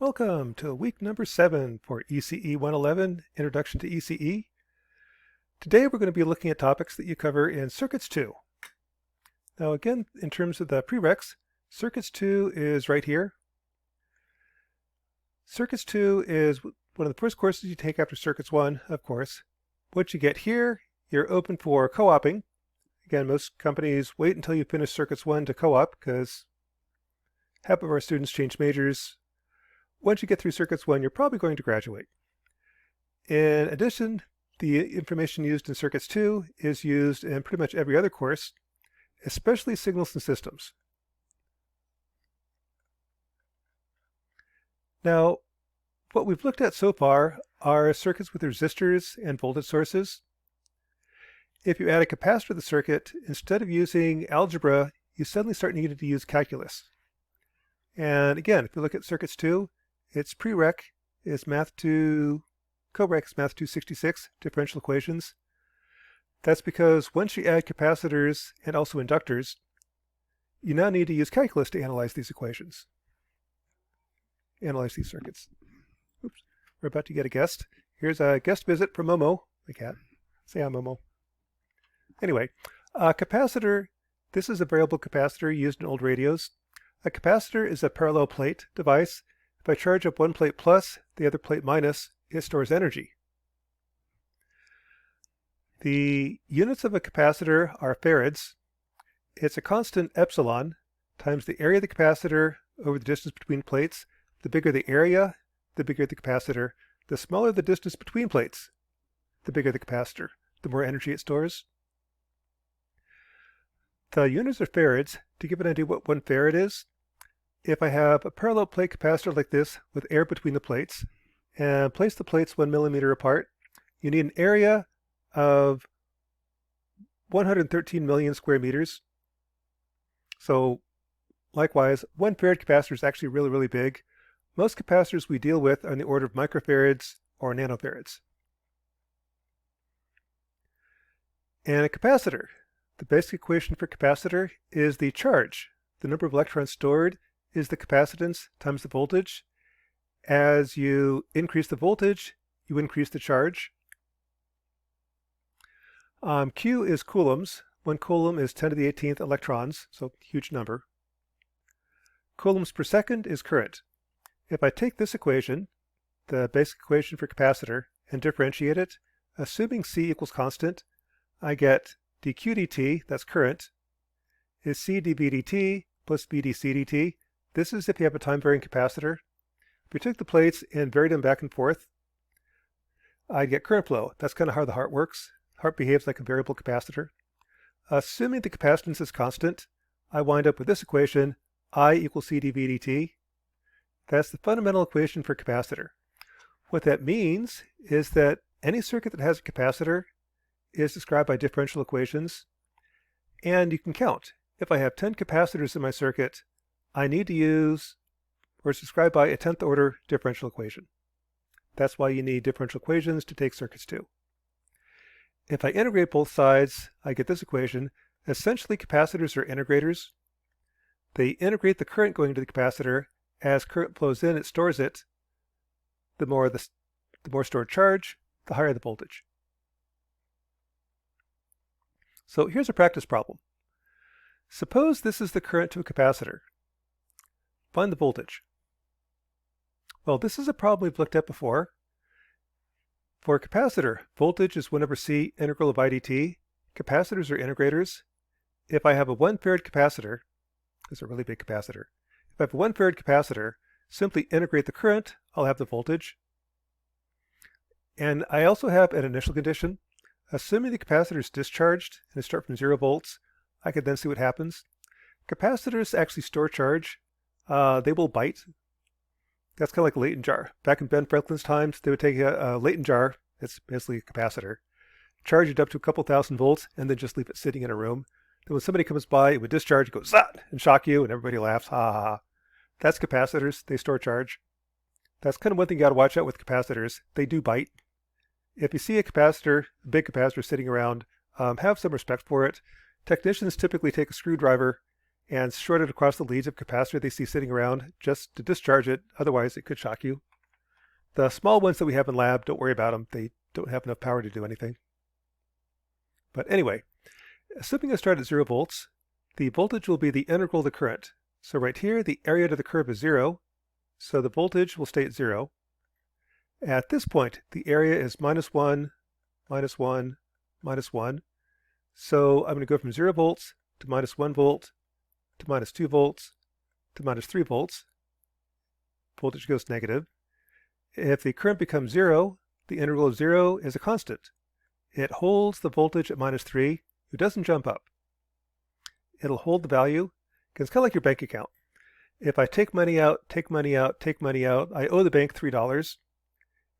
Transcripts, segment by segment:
Welcome to week number 7 for ECE 111, Introduction to ECE. Today we're going to be looking at topics that you cover in Circuits 2. Now again, in terms of the prereqs, Circuits 2 is right here. Circuits 2 is one of the first courses you take after Circuits 1, of course. Once you get here, you're open for co-oping. Again, most companies wait until you finish Circuits 1 to co-op because half of our students change majors. Once you get through Circuits 1, you're probably going to graduate. In addition, the information used in Circuits 2 is used in pretty much every other course, especially signals and systems. Now, what we've looked at so far are circuits with resistors and voltage sources. If you add a capacitor to the circuit, instead of using algebra, you suddenly start needing to use calculus. And again, if you look at Circuits 2, its prereq is Math 2, co-req is Math 266, differential equations. That's because once you add capacitors and also inductors, you now need to use calculus to analyze these equations, analyze these circuits. Oops, we're about to get a guest. Here's a guest visit from Momo, the cat. Say hi, Momo. Anyway, a capacitor, this is a variable capacitor used in old radios. A capacitor is a parallel plate device. If I charge up one plate plus, the other plate minus, it stores energy. The units of a capacitor are farads. It's a constant epsilon times the area of the capacitor over the distance between plates. The bigger the area, the bigger the capacitor. The smaller the distance between plates, the bigger the capacitor, the more energy it stores. The units are farads. To give an idea what 1 farad is, if I have a parallel plate capacitor like this with air between the plates and place the plates 1 millimeter apart, you need an area of 113 million square meters. So likewise, 1 farad capacitor is actually really big. Most capacitors we deal with are in the order of microfarads or nanofarads. And a capacitor, the basic equation for capacitor is the charge. The number of electrons stored is the capacitance times the voltage. As you increase the voltage, you increase the charge. Q is coulombs. 1 coulomb is 10 to the 18th electrons, so huge number. Coulombs per second is current. If I take this equation, the basic equation for capacitor, and differentiate it, assuming C equals constant, I get dq dt, that's current, is C dV dt plus V dc dt. This is if you have a time-varying capacitor. If we took the plates and varied them back and forth, I'd get current flow. That's kind of how the heart works. Heart behaves like a variable capacitor. Assuming the capacitance is constant, I wind up with this equation, I equals C dV dt. That's the fundamental equation for capacitor. What that means is that any circuit that has a capacitor is described by differential equations, and you can count. If I have 10 capacitors in my circuit, I need to use, or it's described by a 10th order differential equation. That's why you need differential equations to take Circuits 2. If I integrate both sides, I get this equation. Essentially, capacitors are integrators. They integrate the current going to the capacitor. As current flows in, it stores it. The more stored charge, the higher the voltage. So here's a practice problem. Suppose this is the current to a capacitor. Find the voltage. Well, this is a problem we've looked at before. For a capacitor, voltage is 1 over C integral of I dt. Capacitors are integrators. If I have a 1 farad capacitor, this is a really big capacitor. If I have a 1 farad capacitor, simply integrate the current, I'll have the voltage. And I also have an initial condition. Assuming the capacitor is discharged and I start from 0 volts, I could then see what happens. Capacitors actually store charge. They will bite. That's kind of like a Leighton jar. Back in Ben Franklin's times, they would take a Leighton jar, it's basically a capacitor, charge it up to a couple thousand volts, and then just leave it sitting in a room. Then when somebody comes by, it would discharge, it goes zat, and shock you, and everybody laughs, ha ha ha. That's capacitors, they store charge. That's kind of one thing you got to watch out with capacitors. They do bite. If you see a capacitor, a big capacitor sitting around, have some respect for it. Technicians typically take a screwdriver and short it across the leads of capacitor they see sitting around just to discharge it. Otherwise, it could shock you. The small ones that we have in lab, don't worry about them. They don't have enough power to do anything. But anyway, assuming I start at 0 volts, the voltage will be the integral of the current. So right here, the area to the curve is 0, so the voltage will stay at 0. At this point, the area is -1, -1, -1. So I'm going to go from 0 volts to -1 volt to -2 volts to -3 volts. Voltage goes negative. If the current becomes 0, the integral of 0 is a constant. It holds the voltage at -3. It doesn't jump up. It'll hold the value, because it's kind of like your bank account. If I take money out, take money out, take money out, I owe the bank $3.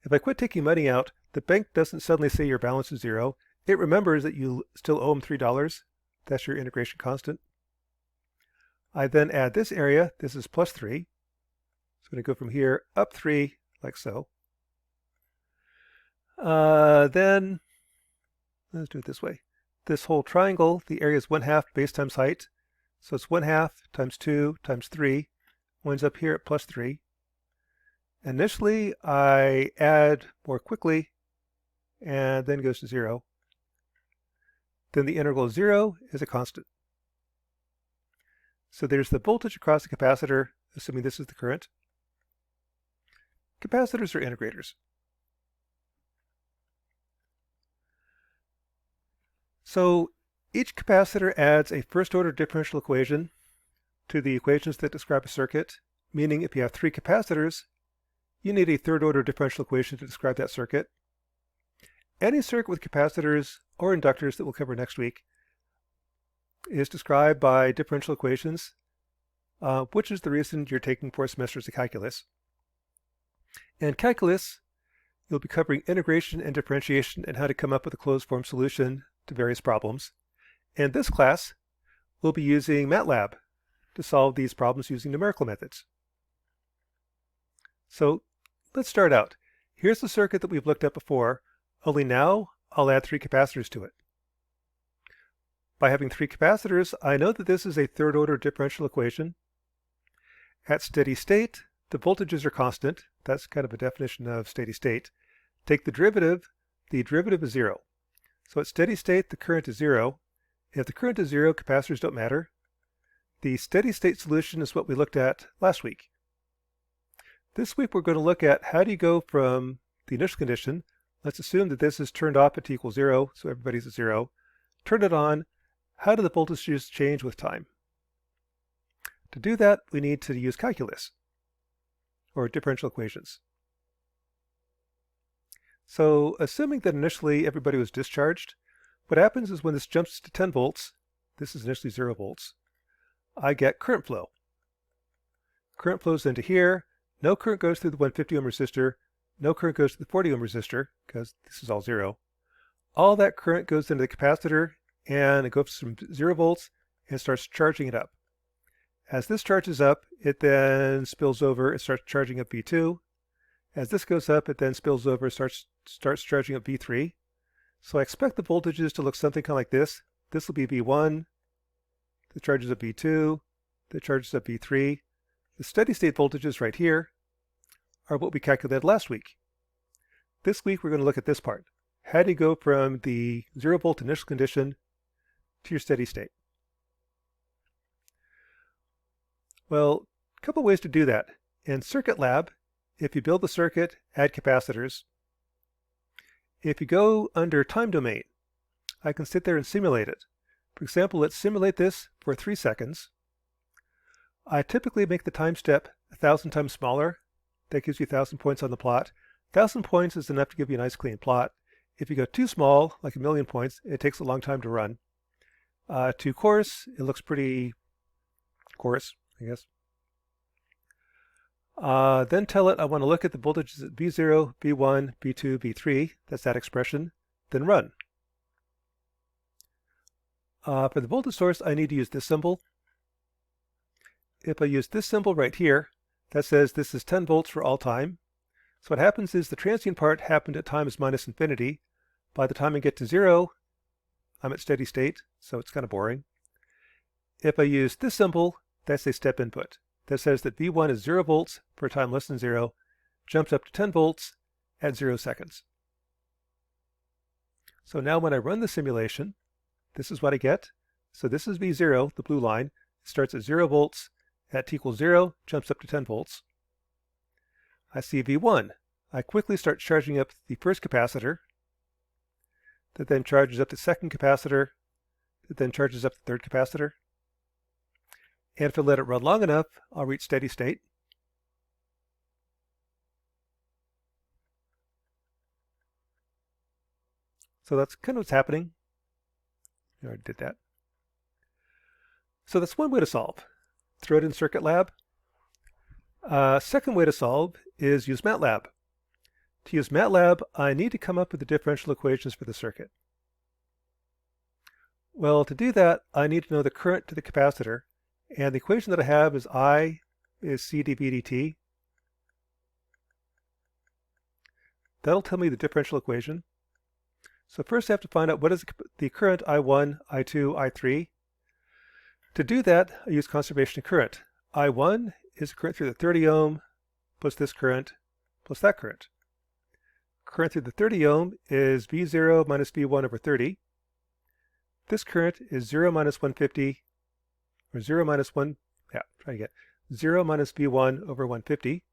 If I quit taking money out, the bank doesn't suddenly say your balance is 0. It remembers that you still owe them $3. That's your integration constant. I then add this area. This is +3. So I'm going to go from here up 3, like so. Then, let's do it this way. This whole triangle, the area is 1/2 base times height. So it's 1/2 times 2 times 3, winds up here at +3. Initially, I add more quickly, and then goes to 0. Then the integral of 0 is a constant. So there's the voltage across the capacitor, assuming this is the current. Capacitors are integrators. So each capacitor adds a first-order differential equation to the equations that describe a circuit, meaning if you have 3 capacitors, you need a third-order differential equation to describe that circuit. Any circuit with capacitors or inductors that we'll cover next week is described by differential equations, which is the reason you're taking 4 semesters of calculus. In calculus, you'll be covering integration and differentiation and how to come up with a closed-form solution to various problems. In this class, we'll be using MATLAB to solve these problems using numerical methods. So let's start out. Here's the circuit that we've looked at before, only now I'll add 3 capacitors to it. By having 3 capacitors, I know that this is a third-order differential equation. At steady state, the voltages are constant. That's kind of a definition of steady state. Take the derivative is 0. So at steady state, the current is 0. If the current is 0, capacitors don't matter. The steady state solution is what we looked at last week. This week we're going to look at how do you go from the initial condition. Let's assume that this is turned off at t equals 0, so everybody's at 0. Turn it on. How do the voltages change with time? To do that, we need to use calculus, or differential equations. So assuming that initially everybody was discharged, what happens is when this jumps to 10 volts, this is initially 0 volts, I get current flow. Current flows into here. No current goes through the 150 ohm resistor. No current goes to the 40 ohm resistor, because this is all 0. All that current goes into the capacitor, and it goes from 0 volts and starts charging it up. As this charges up, it then spills over and starts charging up V2. As this goes up, it then spills over and starts charging up V3. So I expect the voltages to look something kind of like this. This will be V1, that charges up V2, that charges up V3. The steady state voltages right here are what we calculated last week. This week we're going to look at this part. How do you go from the 0 volt initial condition to your steady state? Well, a couple ways to do that. In CircuitLab, if you build the circuit, add capacitors. If you go under time domain, I can sit there and simulate it. For example, let's simulate this for 3 seconds. I typically make the time step 1,000 times smaller. That gives you 1,000 points on the plot. 1,000 points is enough to give you a nice clean plot. If you go too small, like 1,000,000 points, it takes a long time to run. Too coarse, it looks pretty coarse, I guess. Then tell it I want to look at the voltages at V0, V1, V2, V3. That's that expression. Then run. For the voltage source, I need to use this symbol. If I use this symbol right here, that says this is 10 volts for all time. So what happens is the transient part happened at time is minus infinity. By the time I get to 0, I'm at steady state, so it's kind of boring. if I use this symbol, that's a step input that says that V1 is 0 volts for a time less than 0, jumps up to 10 volts at 0 seconds. So now when I run the simulation, this is what I get. So this is V0, the blue line. It starts at 0 volts, at t equals 0, jumps up to 10 volts. I see V1. I quickly start charging up the first capacitor, that then charges up the second capacitor, that then charges up the third capacitor. And if I let it run long enough, I'll reach steady state. So that's kind of what's happening. I already did that. So that's one way to solve. Throw it in CircuitLab. Second way to solve is use MATLAB. To use MATLAB, I need to come up with the differential equations for the circuit. Well, to do that, I need to know the current to the capacitor, and the equation that I have is I is C dV dt. That'll tell me the differential equation. So first I have to find out what is the current I1, I2, I3. To do that, I use conservation of current. I1 is current through the 30 ohm plus this current plus that current. Current through the 30 ohm is V0 minus V1 over 30. This current is 0 minus 150, or 0 minus 1, try again, 0 minus V1 over 150.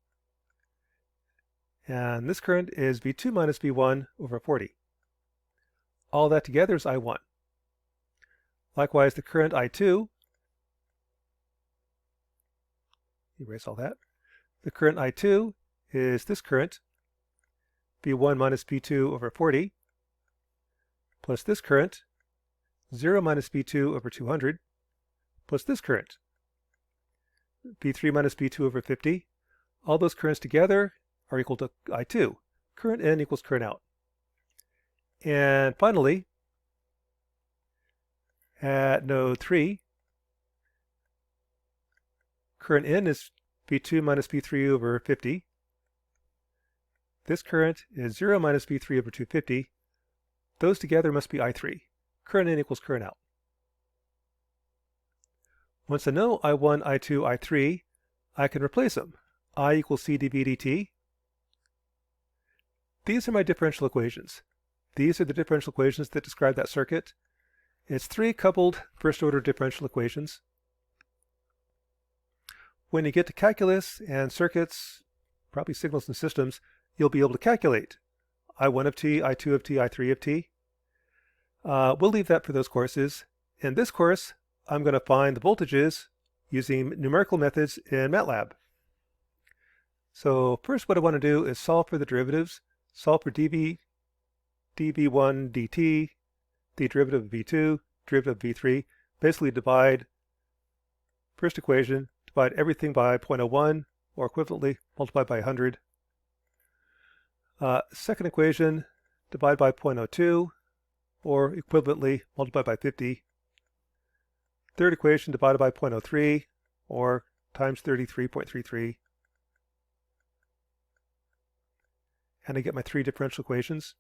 And this current is V2 minus V1 over 40. All that together is I1. Likewise, the current I2, erase all that. The current I2 is this current, V1 minus V2 over 40, plus this current, 0 minus V2 over 200, plus this current, V3 minus V2 over 50. All those currents together are equal to I2. Current in equals current out. And finally, at node 3, current in is V2 minus V3 over 50. This current is 0 minus V3 over 250. Those together must be I3. Current in equals current out. Once I know I1, I2, I3, I can replace them. I equals C dV dt. These are my differential equations. These are the differential equations that describe that circuit. It's 3 coupled first-order differential equations. When you get to calculus and circuits, probably signals and systems, you'll be able to calculate I1 of t, I2 of t, I3 of t. We'll leave that for those courses. In this course, I'm going to find the voltages using numerical methods in MATLAB. So first what I want to do is solve for the derivatives. Solve for dV, dV1 dt, the derivative of V2, derivative of V3. Basically divide first equation, divide everything by 0.01, or equivalently multiply by 100. Second equation, divide by 0.02, or equivalently multiply by 50. Third equation divided by 0.03, or times 33.33. And I get my 3 differential equations.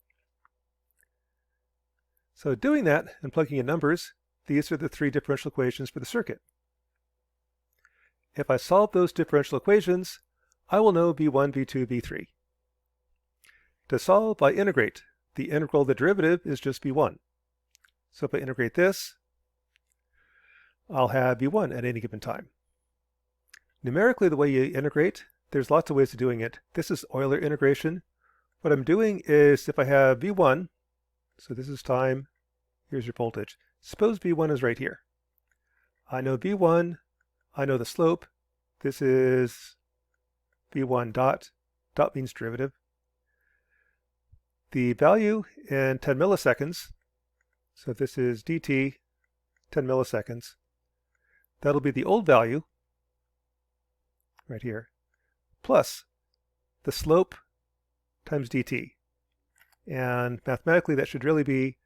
So doing that and plugging in numbers, these are the 3 differential equations for the circuit. If I solve those differential equations, I will know V1, V2, V3. To solve, I integrate. The integral of the derivative is just V1. So if I integrate this, I'll have V1 at any given time. Numerically, the way you integrate, there's lots of ways of doing it. This is Euler integration. What I'm doing is if I have V1, so this is time, here's your voltage. Suppose V1 is right here. I know V1, I know the slope. This is V1 dot. Dot means derivative. The value in 10 milliseconds, so if this is dt, 10 milliseconds, that'll be the old value, right here, plus the slope times dt. And mathematically that should really be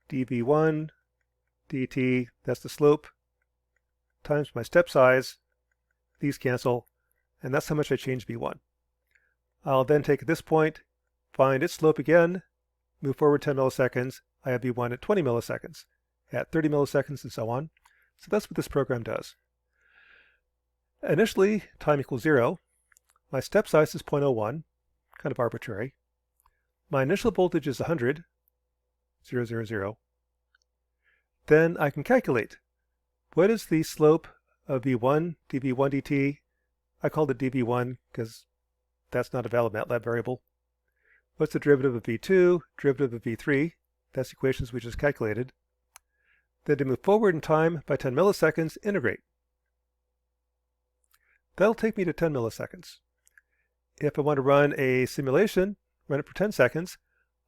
dv1 dt, that's the slope, times my step size, these cancel, and that's how much I change v1. I'll then take this point, find its slope again, move forward 10 milliseconds, I have v1 at 20 milliseconds. at 30 milliseconds, and so on. So that's what this program does. Initially, time equals 0. My step size is 0.01, kind of arbitrary. My initial voltage is 100, 0, 0, 0. Then I can calculate what is the slope of v1, dv1 dt. I called it dv1 because that's not a valid MATLAB variable. What's the derivative of v2, derivative of v3? That's equations we just calculated. Then to move forward in time by 10 milliseconds, integrate. That'll take me to 10 milliseconds. If I want to run a simulation, run it for 10 seconds,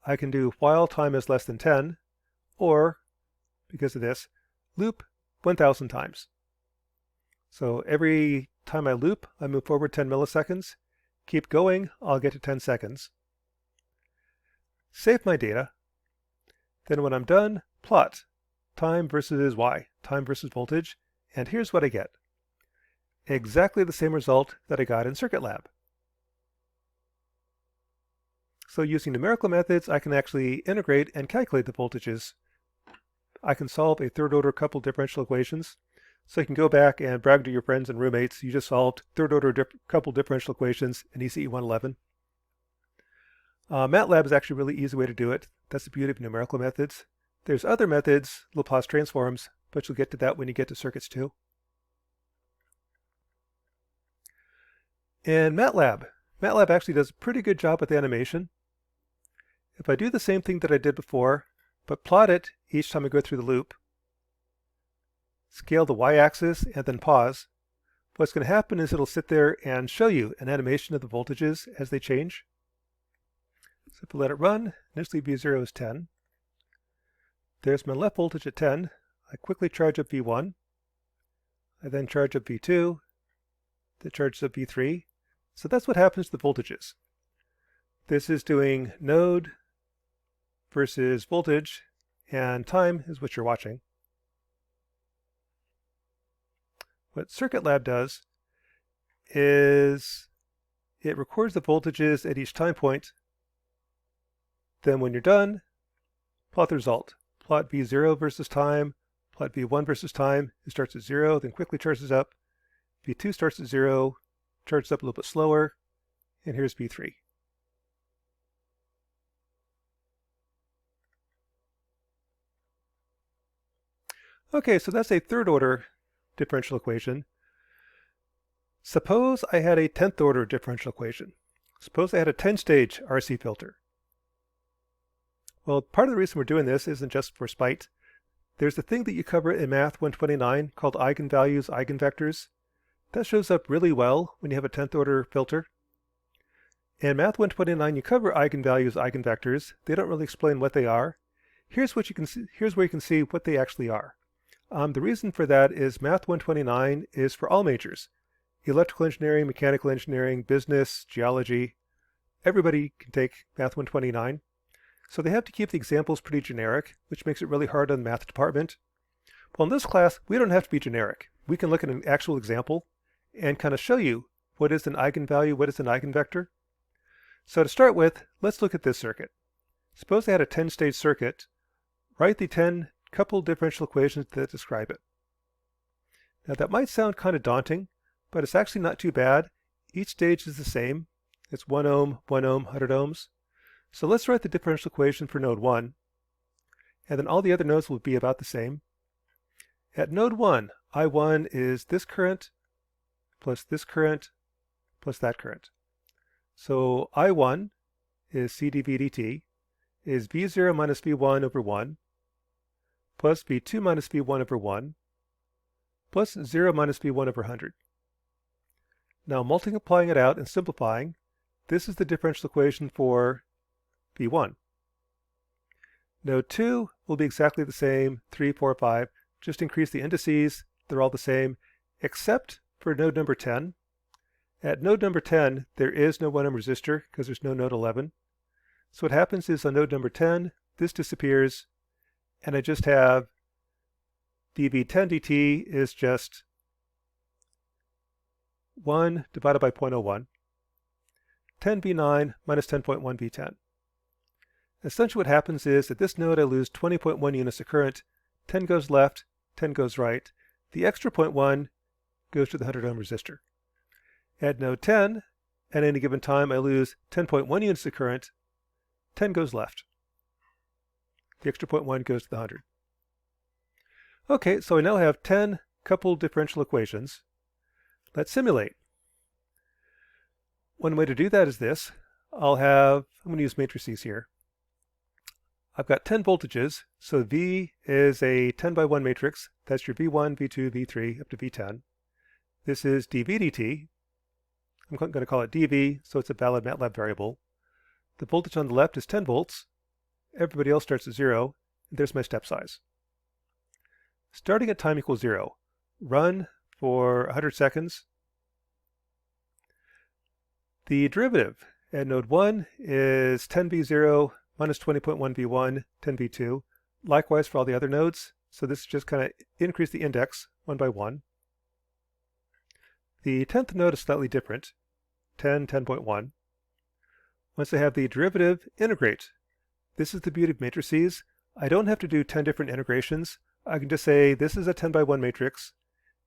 I can do while time is less than 10, or, because of this, loop 1,000 times. So every time I loop, I move forward 10 milliseconds. Keep going, I'll get to 10 seconds. Save my data. Then when I'm done, plot time versus y, time versus voltage, and here's what I get. Exactly the same result that I got in CircuitLab. So using numerical methods, I can actually integrate and calculate the voltages. I can solve a third-order coupled differential equations. So you can go back and brag to your friends and roommates, you just solved third-order coupled differential equations in ECE 111. MATLAB is actually a really easy way to do it. That's the beauty of numerical methods. There's other methods, Laplace transforms, but you'll get to that when you get to circuits too. In MATLAB actually does a pretty good job with animation. If I do the same thing that I did before, but plot it each time I go through the loop, scale the y-axis and then pause, what's going to happen is it'll sit there and show you an animation of the voltages as they change. So if we let it run, initially V0 is 10. There's my left voltage at 10. I quickly charge up V1. I then charge up V2. That charges up V3. So that's what happens to the voltages. This is doing node versus voltage, and time is what you're watching. What CircuitLab does is it records the voltages at each time point. Then when you're done, plot the result. Plot V0 versus time, plot V1 versus time. It starts at 0, then quickly charges up. V2 starts at 0, charges up a little bit slower, and here's V3. Okay, so that's a third-order differential equation. Suppose I had a 10th order differential equation. Suppose I had a 10-stage RC filter. Well, part of the reason we're doing this isn't just for spite. There's a thing that you cover in Math 129 called Eigenvalues, Eigenvectors. That shows up really well when you have a 10th order filter. In Math 129, you cover eigenvalues, eigenvectors. They don't really explain what they are. Here's where you can see what they actually are. The reason for that is Math 129 is for all majors. Electrical engineering, mechanical engineering, business, geology. Everybody can take Math 129. So they have to keep the examples pretty generic, which makes it really hard on the math department. Well, in this class, we don't have to be generic. We can look at an actual example and kind of show you what is an eigenvalue, what is an eigenvector. So to start with, let's look at this circuit. Suppose I had a 10-stage circuit. Write the 10 coupled differential equations that describe it. Now that might sound kind of daunting, but it's actually not too bad. Each stage is the same. It's 1 ohm, 1 ohm, 100 ohms. So let's write the differential equation for node 1, and then all the other nodes will be about the same. At node 1, I1 is this current plus that current. So I1 is C dV dt is V0 minus V1 over 1 plus V2 minus V1 over 1 plus 0 minus V1 over 100. Now multiplying it out and simplifying, this is the differential equation for V1. Node 2 will be exactly the same, 3, 4, 5. Just increase the indices. They're all the same, except for node number 10. At node number 10, there is no 1 ohm resistor because there's no node 11. So what happens is on node number 10, this disappears, and I just have dV10 dt is just 1 divided by 0.01. 10 V9 minus 10.1 V10. Essentially what happens is at this node I lose 20.1 units of current 10 goes left, 10 goes right. The extra 0.1 goes to the 100 ohm resistor. At node 10, at any given time, I lose 10.1 units of current. 10 goes left. The extra 0.1 goes to the 100. Okay, so I now have 10 coupled differential equations. Let's simulate. One way to do that is this. I'm going to use matrices here. I've got 10 voltages, so V is a 10 by 1 matrix. That's your V1, V2, V3, up to V10. This is dV dt. I'm going to call it dV, so it's a valid MATLAB variable. The voltage on the left is 10 volts. Everybody else starts at 0. And there's my step size. Starting at time equals 0, run for 100 seconds. The derivative at node 1 is 10V0 minus 20.1 V1, 10 V2. Likewise for all the other nodes. So this is just kind of increase the index one by one. The 10th node is slightly different, 10, 10.1. Once I have the derivative, integrate. This is the beauty of matrices. I don't have to do 10 different integrations. I can just say this is a 10 by 1 matrix.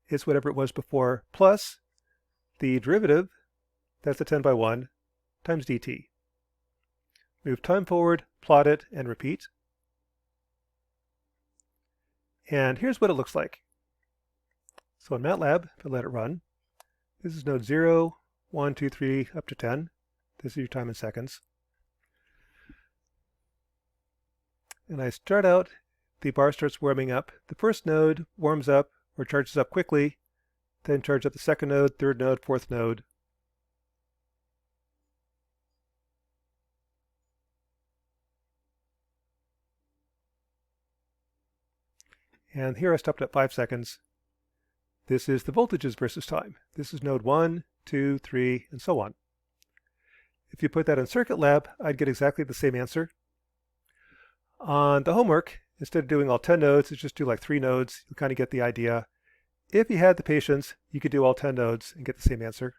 It's whatever it was before, plus the derivative, that's a 10 by 1, times dt. Move time forward, plot it, and repeat. And here's what it looks like. So in MATLAB, if I let it run, this is node 0, 1, 2, 3, up to 10. This is your time in seconds. And I start out, the bar starts warming up. The first node warms up or charges up quickly, then charges up the second node, third node, fourth node. And here I stopped at 5 seconds. This is the voltages versus time. This is node 1, 2, 3, and so on. If you put that in CircuitLab, I'd get exactly the same answer. On the homework, instead of doing all 10 nodes, it's just do like 3 nodes. You'll kind of get the idea. If you had the patience, you could do all 10 nodes and get the same answer.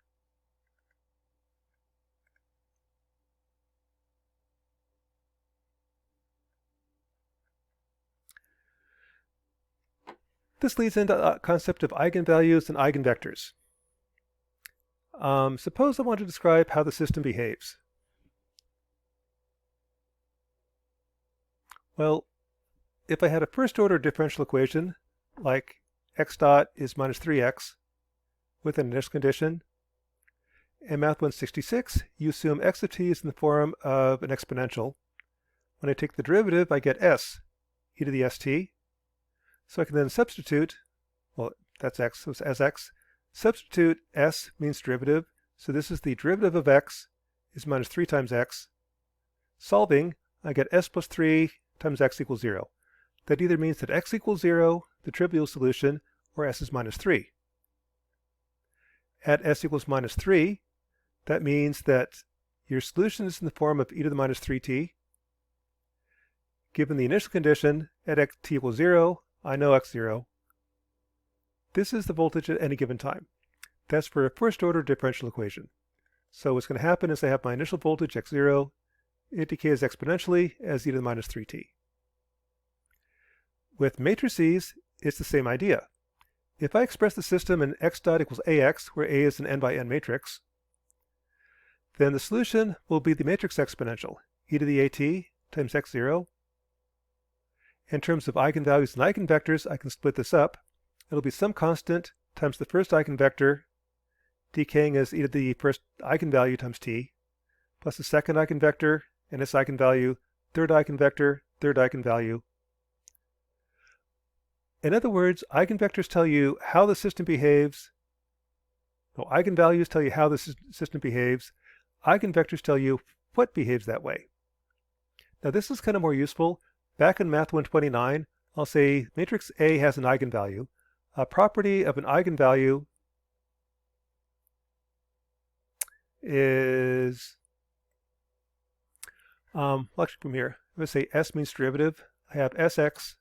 This leads into the concept of eigenvalues and eigenvectors. Suppose I want to describe how the system behaves. Well, if I had a first-order differential equation, like x dot is minus 3x, with an initial condition, in Math 166, you assume x of t is in the form of an exponential. When I take the derivative, I get s, e to the st. So I can then substitute, well, that's x, so it's as x. Substitute s means derivative, so this is the derivative of x is minus 3 times x. Solving, I get s plus 3 times x equals 0. That either means that x equals 0, the trivial solution, or s is minus 3. At s equals minus 3, that means that your solution is in the form of e to the minus 3t. Given the initial condition, at t equals 0, I know x0. This is the voltage at any given time. That's for a first-order differential equation. So what's going to happen is I have my initial voltage x0. It decays exponentially as e to the minus 3t. With matrices, it's the same idea. If I express the system in x dot equals ax, where a is an n by n matrix, then the solution will be the matrix exponential, e to the at times x0. In terms of eigenvalues and eigenvectors, I can split this up. It'll be some constant times the first eigenvector, decaying as e to the first eigenvalue times t, plus the second eigenvector and its eigenvalue, third eigenvector, third eigenvalue. In other words, eigenvectors tell you how the system behaves. No, eigenvalues tell you how the system behaves. Eigenvectors tell you what behaves that way. Now this is kind of more useful. Back in Math 129, I'll say matrix A has an eigenvalue. A property of an eigenvalue is, actually from here, I'm going to say S means derivative. I have Sx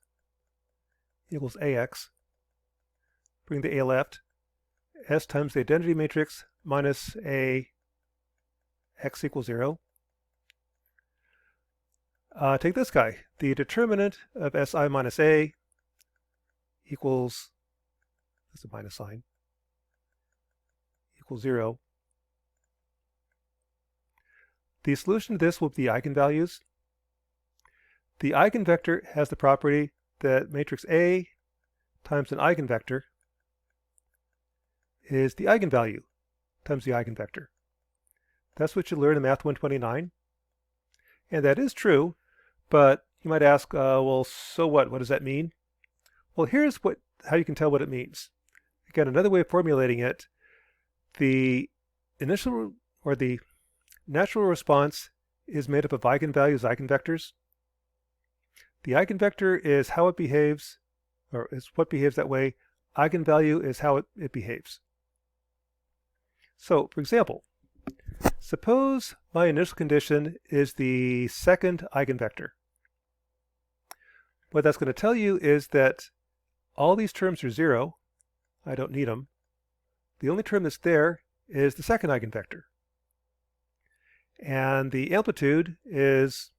equals Ax. Bring the A left. S times the identity matrix minus A x equals 0. Take this guy, the determinant of Si minus A. equals, that's a minus sign, equals 0. The solution to this will be eigenvalues. The eigenvector has the property that matrix A times an eigenvector is the eigenvalue times the eigenvector. That's what you learn in Math 129. And that is true, but you might ask, well, so what? What does that mean? Well, here's how you can tell what it means. Again, another way of formulating it, the initial or the natural response is made up of eigenvalues, eigenvectors. The eigenvector is how it behaves, or is what behaves that way. Eigenvalue is how it behaves. So, for example, suppose my initial condition is the second eigenvector. What that's going to tell you is that all these terms are 0. I don't need them. The only term that's there is the second eigenvector. And the amplitude is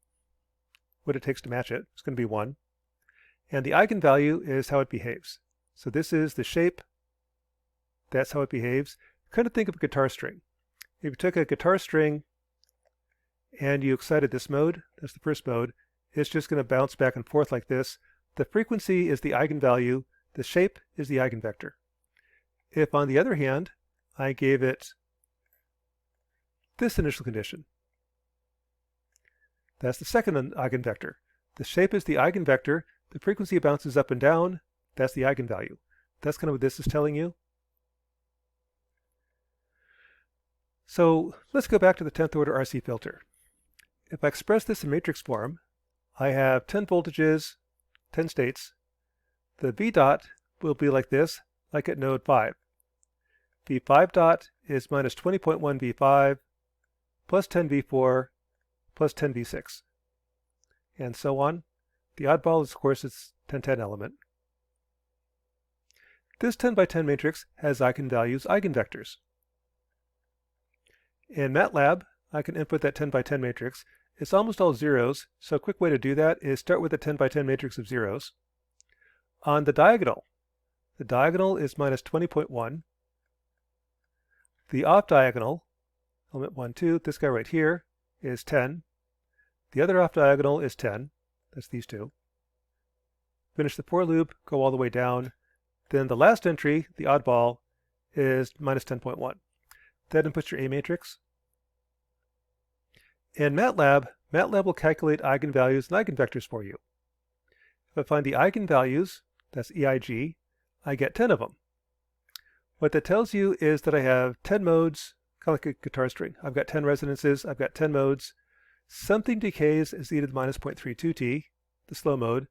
what it takes to match it. It's going to be 1. And the eigenvalue is how it behaves. So this is the shape. That's how it behaves. Kind of think of a guitar string. If you took a guitar string and you excited this mode, that's the first mode, it's just going to bounce back and forth like this. The frequency is the eigenvalue. The shape is the eigenvector. If, on the other hand, I gave it this initial condition, that's the second eigenvector. The shape is the eigenvector. The frequency bounces up and down. That's the eigenvalue. That's kind of what this is telling you. So let's go back to the 10th order RC filter. If I express this in matrix form, I have 10 voltages, 10 states. The V dot will be like this, like at node 5. V5 dot is minus 20.1 V5 plus 10 V4 plus 10 V6, and so on. The oddball is, of course, its 1010 element. This 10 by 10 matrix has eigenvalues, eigenvectors. In MATLAB, I can input that 10 by 10 matrix. It's almost all zeros, so a quick way to do that is start with a 10 by 10 matrix of zeros. On the diagonal is minus 20.1. The off diagonal, element 1, 2, this guy right here, is 10. The other off diagonal is 10. That's these two. Finish the for loop, go all the way down. Then the last entry, the oddball, is minus 10.1. That inputs your A matrix. In MATLAB will calculate eigenvalues and eigenvectors for you. If I find the eigenvalues, that's EIG, I get 10 of them. What that tells you is that I have 10 modes, kind of like a guitar string. I've got 10 resonances, I've got 10 modes. Something decays as e to the minus 0.32t, the slow mode.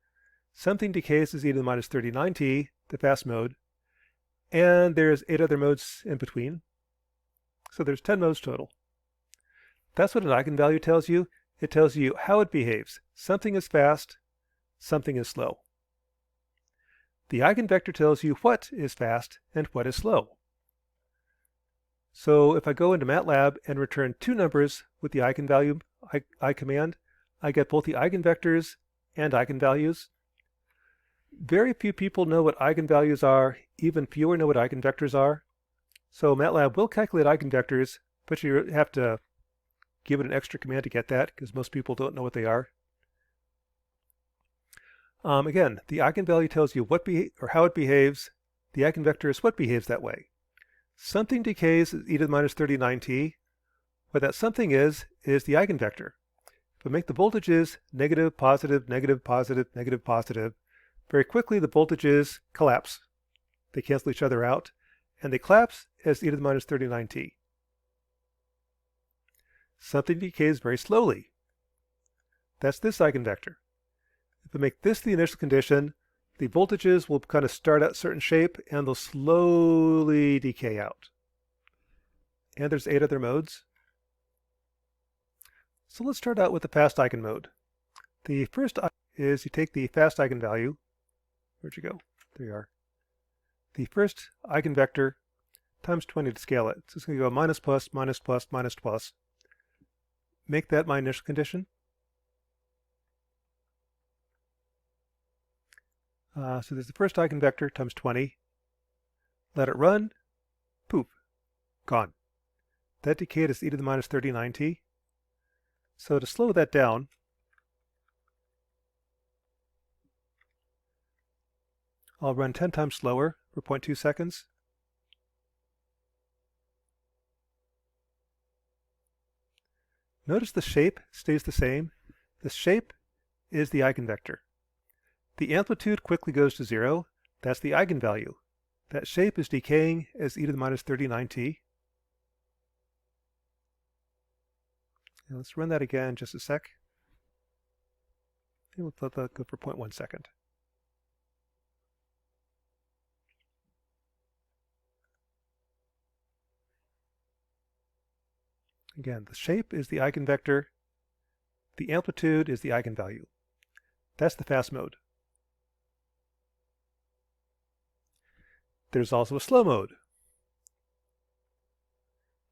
Something decays as e to the minus 39t, the fast mode. And there's 8 other modes in between. So there's 10 modes total. That's what an eigenvalue tells you. It tells you how it behaves. Something is fast, something is slow. The eigenvector tells you what is fast and what is slow. So if I go into MATLAB and return 2 numbers with the eigenvalue I command, I get both the eigenvectors and eigenvalues. Very few people know what eigenvalues are, even fewer know what eigenvectors are. So MATLAB will calculate eigenvectors, but you have to give it an extra command to get that, because most people don't know what they are. Again, the eigenvalue tells you how it behaves. The eigenvector is what behaves that way. Something decays as e to the minus 39t. What that something is the eigenvector. If I make the voltages negative, positive, negative, positive, negative, positive, very quickly the voltages collapse. They cancel each other out, and they collapse as e to the minus 39t. Something decays very slowly. That's this eigenvector. If I make this the initial condition, the voltages will kind of start at a certain shape and they'll slowly decay out. And there's 8 other modes. So let's start out with the fast eigenmode. The first is you take the fast eigenvalue. Where'd you go? There you are. The first eigenvector times 20 to scale it. So it's going to go minus plus, minus plus, minus plus. Make that my initial condition. So there's the first eigenvector times 20. Let it run. Poof. Gone. That decayed as e to the minus 39t. So to slow that down, I'll run 10 times slower for 0.2 seconds. Notice the shape stays the same. The shape is the eigenvector. The amplitude quickly goes to 0. That's the eigenvalue. That shape is decaying as e to the minus 39t. And let's run that again just a sec. And we'll let that go for 0.1 second. Again, the shape is the eigenvector. The amplitude is the eigenvalue. That's the fast mode. There's also a slow mode.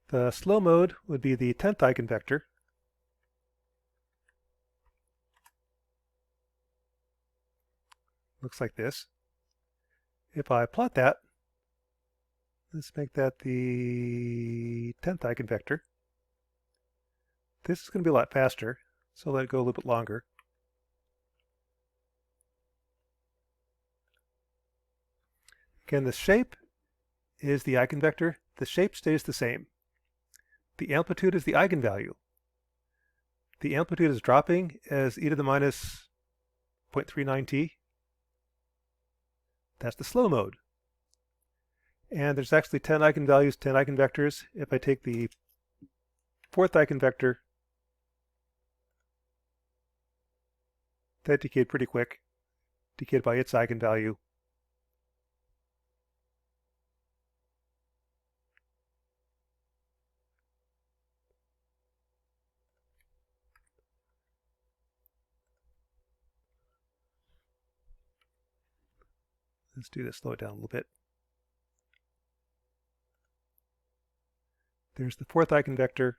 The slow mode would be the 10th eigenvector. Looks like this. If I plot that, let's make that the 10th eigenvector. This is going to be a lot faster, so let it go a little bit longer. Again, the shape is the eigenvector. The shape stays the same. The amplitude is the eigenvalue. The amplitude is dropping as e to the minus 0.39t. That's the slow mode. And there's actually 10 eigenvalues, 10 eigenvectors. If I take the 4th eigenvector, that decayed pretty quick, decayed by its eigenvalue. Let's do this, slow it down a little bit. There's the 4th eigenvector,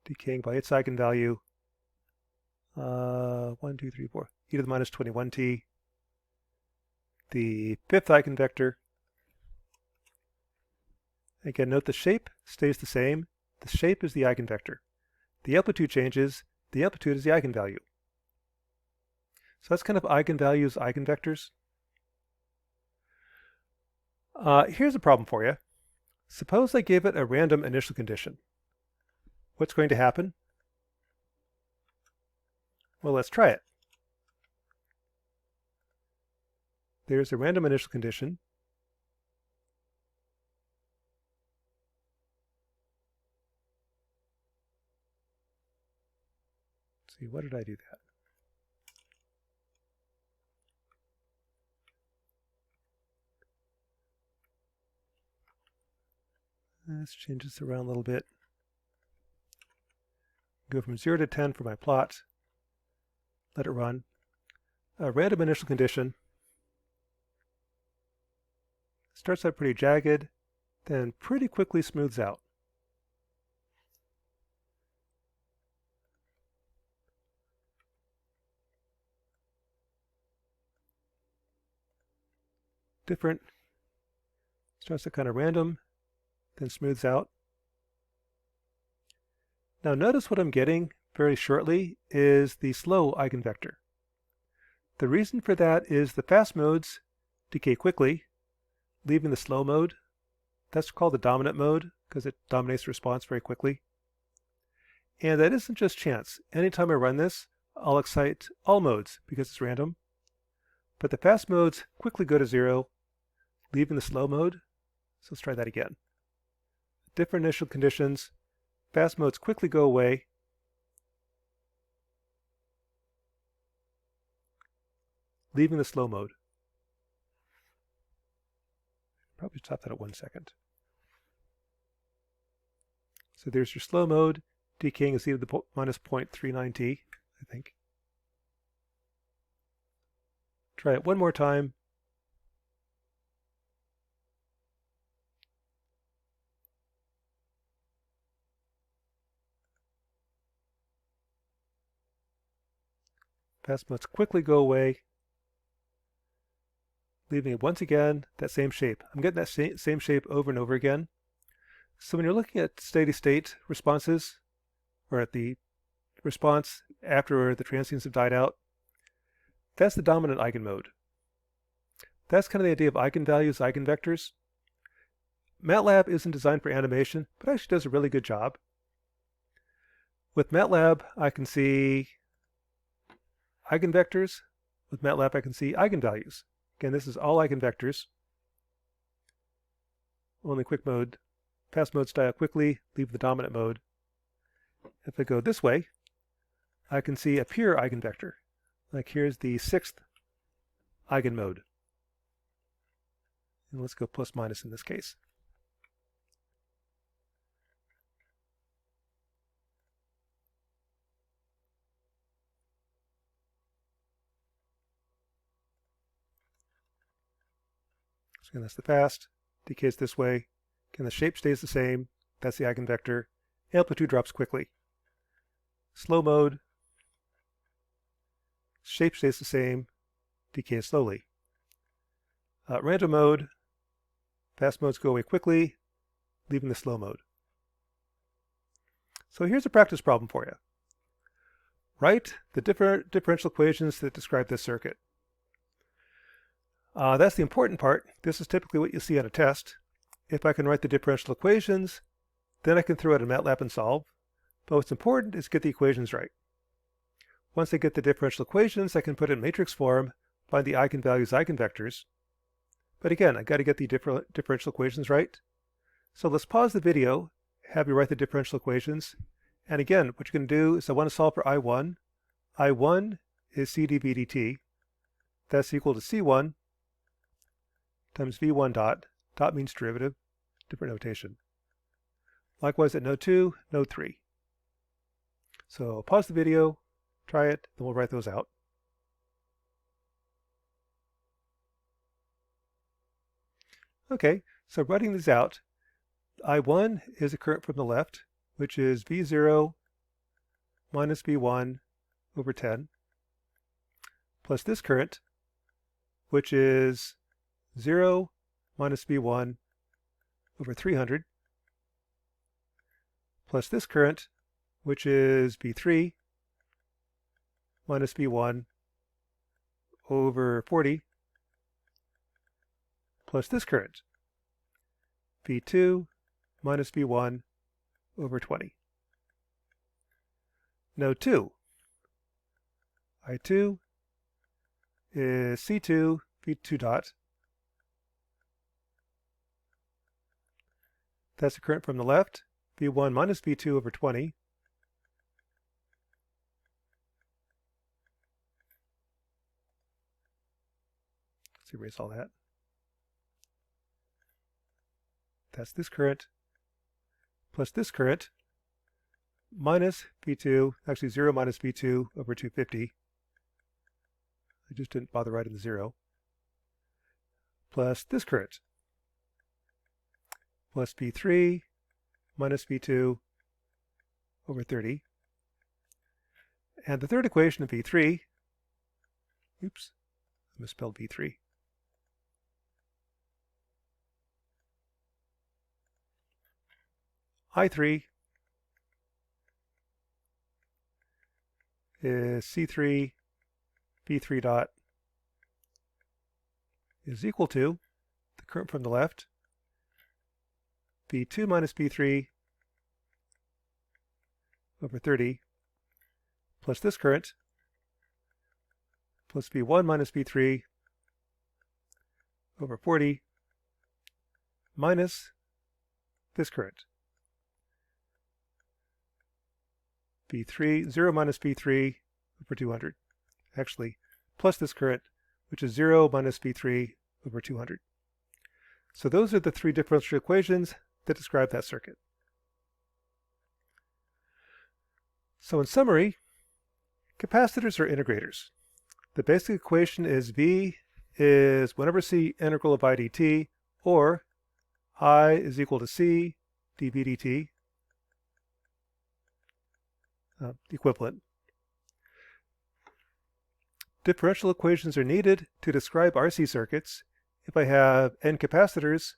decaying by its eigenvalue. 1, 2, 3, 4, e to the minus 21t. The 5th eigenvector. Again, note the shape stays the same. The shape is the eigenvector. The amplitude changes. The amplitude is the eigenvalue. So that's kind of eigenvalues, eigenvectors. Here's a problem for you. Suppose I give it a random initial condition. What's going to happen? Well, let's try it. There's a random initial condition. Let's see, what did I do that? Let's change this around a little bit. Go from 0 to 10 for my plot. Let it run. A random initial condition. Starts out pretty jagged, then pretty quickly smooths out. Different. Starts out kind of random, then smooths out. Now notice what I'm getting very shortly is the slow eigenvector. The reason for that is the fast modes decay quickly, leaving the slow mode. That's called the dominant mode because it dominates the response very quickly. And that isn't just chance. Anytime I run this, I'll excite all modes because it's random. But the fast modes quickly go to 0, leaving the slow mode. So let's try that again. Different initial conditions. Fast modes quickly go away. Leaving the slow mode. Probably stop that at 1 second. So there's your slow mode, decaying as e to the minus 0.39t, I think. Try it one more time. Pass modes quickly go away, leaving once again that same shape. I'm getting that same shape over and over again. So when you're looking at steady state responses, or at the response after the transients have died out, that's the dominant eigenmode. That's kind of the idea of eigenvalues, eigenvectors. MATLAB isn't designed for animation, but actually does a really good job. With MATLAB, I can see eigenvectors. With MATLAB, I can see eigenvalues. Again, this is all eigenvectors. Only quick mode. Pass modes die out quickly, leave the dominant mode. If I go this way, I can see a pure eigenvector. Like here's the 6th eigenmode. And let's go plus minus in this case. So again, that's the fast. Decays this way. Again, the shape stays the same. That's the eigenvector. Amplitude drops quickly. Slow mode. Shape stays the same. Decays slowly. Random mode. Fast modes go away quickly, leaving the slow mode. So here's a practice problem for you. Write the different differential equations that describe this circuit. That's the important part. This is typically what you see on a test. If I can write the differential equations, then I can throw it in MATLAB and solve. But what's important is get the equations right. Once I get the differential equations, I can put it in matrix form, find the eigenvalues, eigenvectors. But again, I've got to get the differential equations right. So let's pause the video, have you write the differential equations. And again, what you're going to do is I want to solve for I1. I1 is c dv dt. That's equal to C1 times V1 dot. Dot means derivative, different notation. Likewise at node 2, node 3. So pause the video, try it, then we'll write those out. Okay, so writing these out, I1 is a current from the left, which is V0 minus V1 over 10, plus this current, which is 0 minus V1 over 300, plus this current, which is V3 minus V1 over 40, plus this current, V2 minus V1 over 20. Node 2, I2 is C2 V2 dot. That's the current from the left, V1 minus V2 over 20. Let's erase all that. That's this current plus this current minus V2, actually 0 minus V2 over 250. I just didn't bother writing the 0. Plus this current plus V3 minus V2 over 30. And the third equation of V3, oops, I misspelled V3. I3 is C3 V3 dot is equal to the current from the left, V2 minus V3 over 30 plus this current plus V1 minus V3 over 40 minus this current. V3, 0 minus V3 over 200. Actually, plus this current, which is 0 minus V3 over 200. So those are the three differential equations that describe that circuit. So in summary, capacitors are integrators. The basic equation is V is 1 over C integral of I dt, or I is equal to C dV dt, equivalent. Differential equations are needed to describe RC circuits. If I have n capacitors,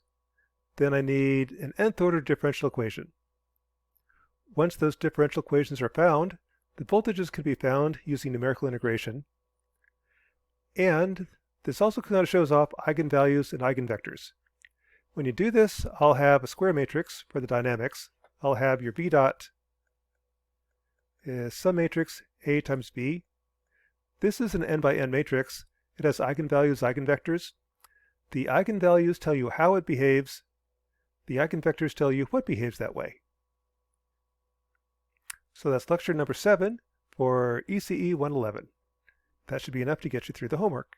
then I need an nth order differential equation. Once those differential equations are found, the voltages can be found using numerical integration. And this also kind of shows off eigenvalues and eigenvectors. When you do this, I'll have a square matrix for the dynamics. I'll have your V dot is some matrix A times B. This is an n by n matrix. It has eigenvalues, eigenvectors. The eigenvalues tell you how it behaves. The eigenvectors tell you what behaves that way. So that's lecture number 7 for ECE 111. That should be enough to get you through the homework.